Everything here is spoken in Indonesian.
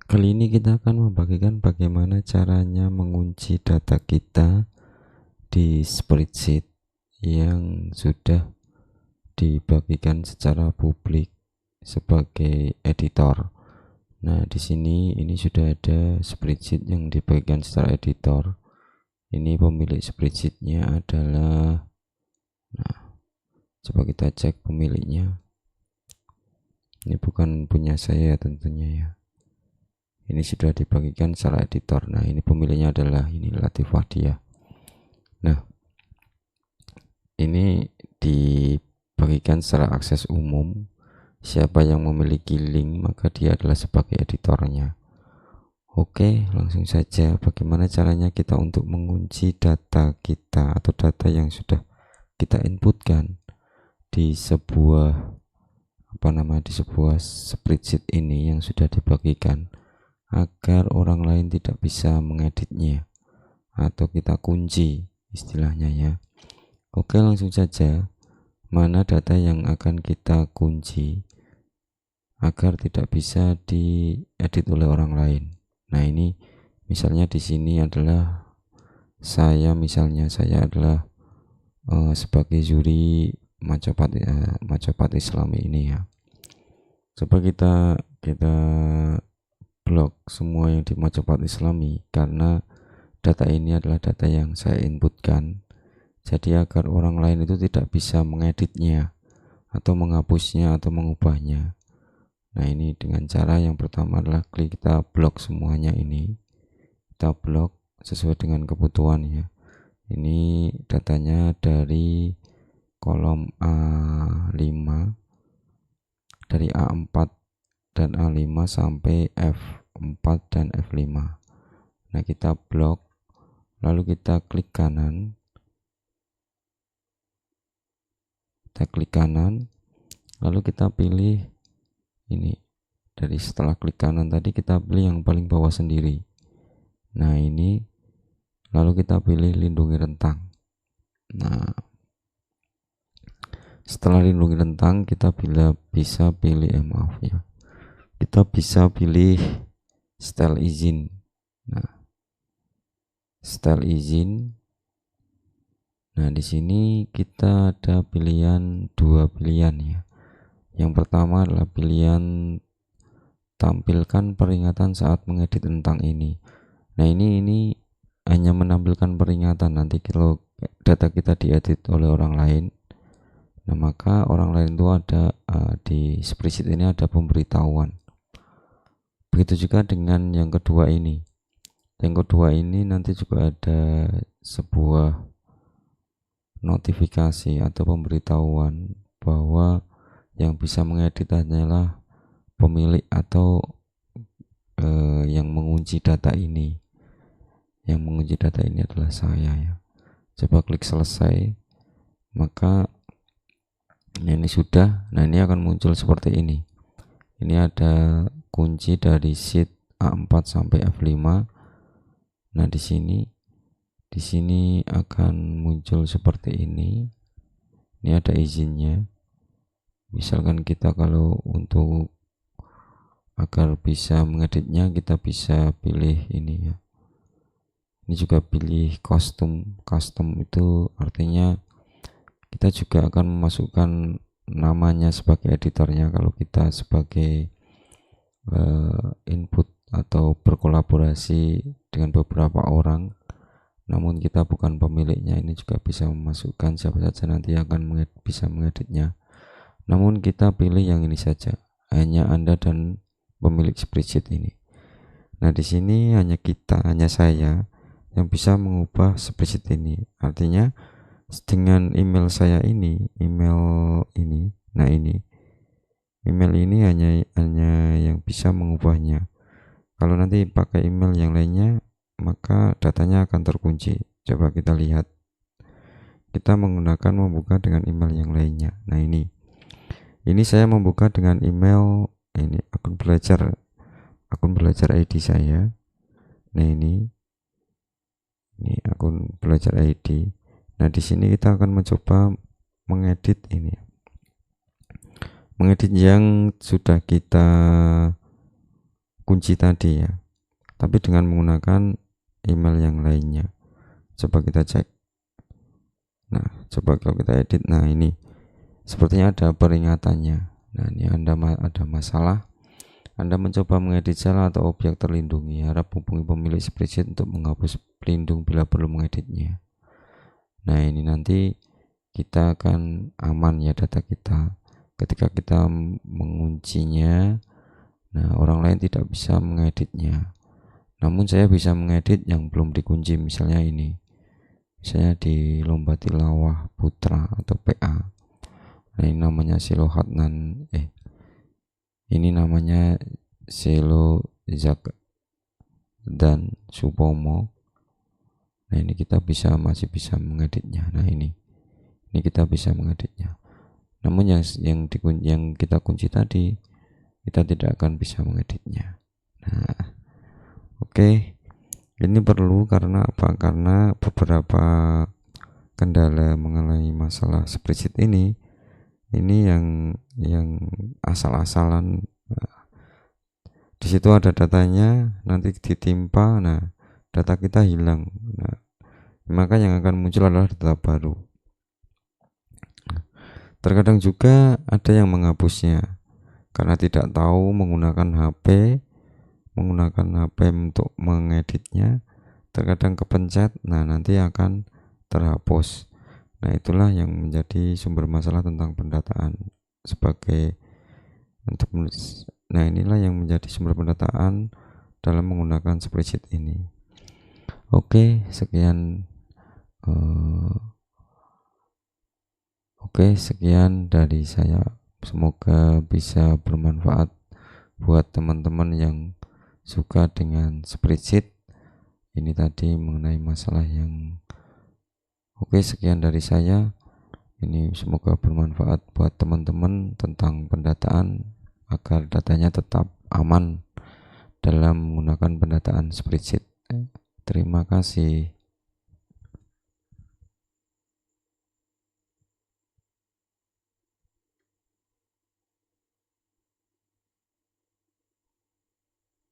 Kali ini kita akan membagikan bagaimana caranya mengunci data kita di spreadsheet yang sudah dibagikan secara publik sebagai editor. Nah, di sini ini sudah ada spreadsheet yang dibagikan secara editor. Ini pemilik spreadsheetnya adalah, nah, coba kita cek pemiliknya. Ini bukan punya saya tentunya ya. Ini sudah dibagikan secara editor. Nah, ini pemiliknya adalah ini Latif Wahdiah. Nah, ini dibagikan secara akses umum. Siapa yang memiliki link maka dia adalah sebagai editornya. Oke, langsung saja bagaimana caranya kita untuk mengunci data kita atau data yang sudah kita inputkan di sebuah di sebuah spreadsheet ini yang sudah dibagikan, agar orang lain tidak bisa mengeditnya atau kita kunci istilahnya ya. Oke, langsung saja. Mana data yang akan kita kunci agar tidak bisa diedit oleh orang lain. Nah, ini misalnya di sini adalah saya adalah sebagai juri Macopat Islami ini ya. Coba kita blok semua yang di Macopat Islami karena data ini adalah data yang saya inputkan. Jadi agar orang lain itu tidak bisa mengeditnya atau menghapusnya atau mengubahnya. Nah, ini dengan cara yang pertama adalah kita blok semuanya ini. Kita blok sesuai dengan kebutuhan ya. Ini datanya dari kolom A5, dari A4 dan A5 sampai F4 dan F5. Nah, kita blok, lalu kita klik kanan. Lalu kita pilih ini. Dari setelah klik kanan tadi kita pilih yang paling bawah sendiri. Nah, ini lalu kita pilih lindungi rentang. Nah, setelah lindungi rentang kita bisa pilih kita bisa pilih style izin. Nah, style izin. Nah, di sini kita ada dua pilihan ya. Yang pertama adalah pilihan tampilkan peringatan saat mengedit rentang ini. Nah, ini hanya menampilkan peringatan. Nanti kalau data kita diedit oleh orang lain, nah maka orang lain itu ada di spreadsheet ini ada pemberitahuan. Begitu juga dengan yang kedua ini. Yang kedua ini nanti juga ada sebuah notifikasi atau pemberitahuan bahwa yang bisa mengedit hanyalah pemilik atau yang mengunci data ini. Yang mengunci data ini adalah saya ya. Coba klik selesai, maka ini sudah. Nah, ini akan muncul seperti ini. Ini ada kunci dari sheet A4 sampai F5. Nah, di sini akan muncul seperti ini. Ini ada izinnya. Misalkan kita kalau untuk agar bisa mengeditnya kita bisa pilih ini ya. Ini juga pilih custom itu artinya kita juga akan memasukkan namanya sebagai editornya kalau kita sebagai input atau berkolaborasi dengan beberapa orang, namun kita bukan pemiliknya. Ini juga bisa memasukkan siapa saja nanti akan bisa mengeditnya. Namun kita pilih yang ini saja, hanya Anda dan pemilik spreadsheet ini. Nah, di sini hanya saya yang bisa mengubah spreadsheet ini. Artinya dengan email saya ini, nah ini email ini hanya yang bisa mengubahnya. Kalau nanti pakai email yang lainnya, maka datanya akan terkunci. Coba kita lihat. Kita membuka dengan email yang lainnya. Nah, ini saya membuka dengan email ini akun belajar ID saya. Nah, ini akun belajar ID. Nah, di sini kita akan mencoba mengedit ini. Mengedit yang sudah kita kunci tadi ya, tapi dengan menggunakan email yang lainnya. Coba kita cek. Nah, coba kalau kita edit, nah ini sepertinya ada peringatannya. Nah, ini Anda ada masalah, Anda mencoba mengedit salah atau objek terlindungi, harap hubungi pemilik spreadsheet untuk menghapus pelindung bila perlu mengeditnya. Nah, ini nanti kita akan aman ya data kita ketika kita menguncinya. Nah, orang lain tidak bisa mengeditnya, namun saya bisa mengedit yang belum dikunci, misalnya ini, misalnya di Lomba Tilawah Putra atau PA. Nah, ini namanya Selo Hatnan, ini namanya Selo Zak dan Supomo. Nah, ini kita masih bisa mengeditnya. Nah, ini kita bisa mengeditnya. Namun yang kita kunci tadi, kita tidak akan bisa mengeditnya. Nah, oke. Ini perlu karena apa? Karena beberapa kendala mengenai masalah spreadsheet ini yang asal-asalan. Di situ ada datanya, nanti ditimpa, nah data kita hilang. Nah, maka yang akan muncul adalah data baru. Terkadang juga ada yang menghapusnya karena tidak tahu menggunakan HP untuk mengeditnya. Terkadang kepencet, nah nanti akan terhapus. Nah, itulah yang menjadi sumber masalah tentang pendataan nah inilah yang menjadi sumber pendataan dalam menggunakan spreadsheet ini. Oke, sekian dari saya. Semoga bisa bermanfaat buat teman-teman yang suka dengan spreadsheet. Ini tadi mengenai masalah yang sekian dari saya. Ini semoga bermanfaat buat teman-teman tentang pendataan agar datanya tetap aman dalam menggunakan pendataan spreadsheet. Terima kasih.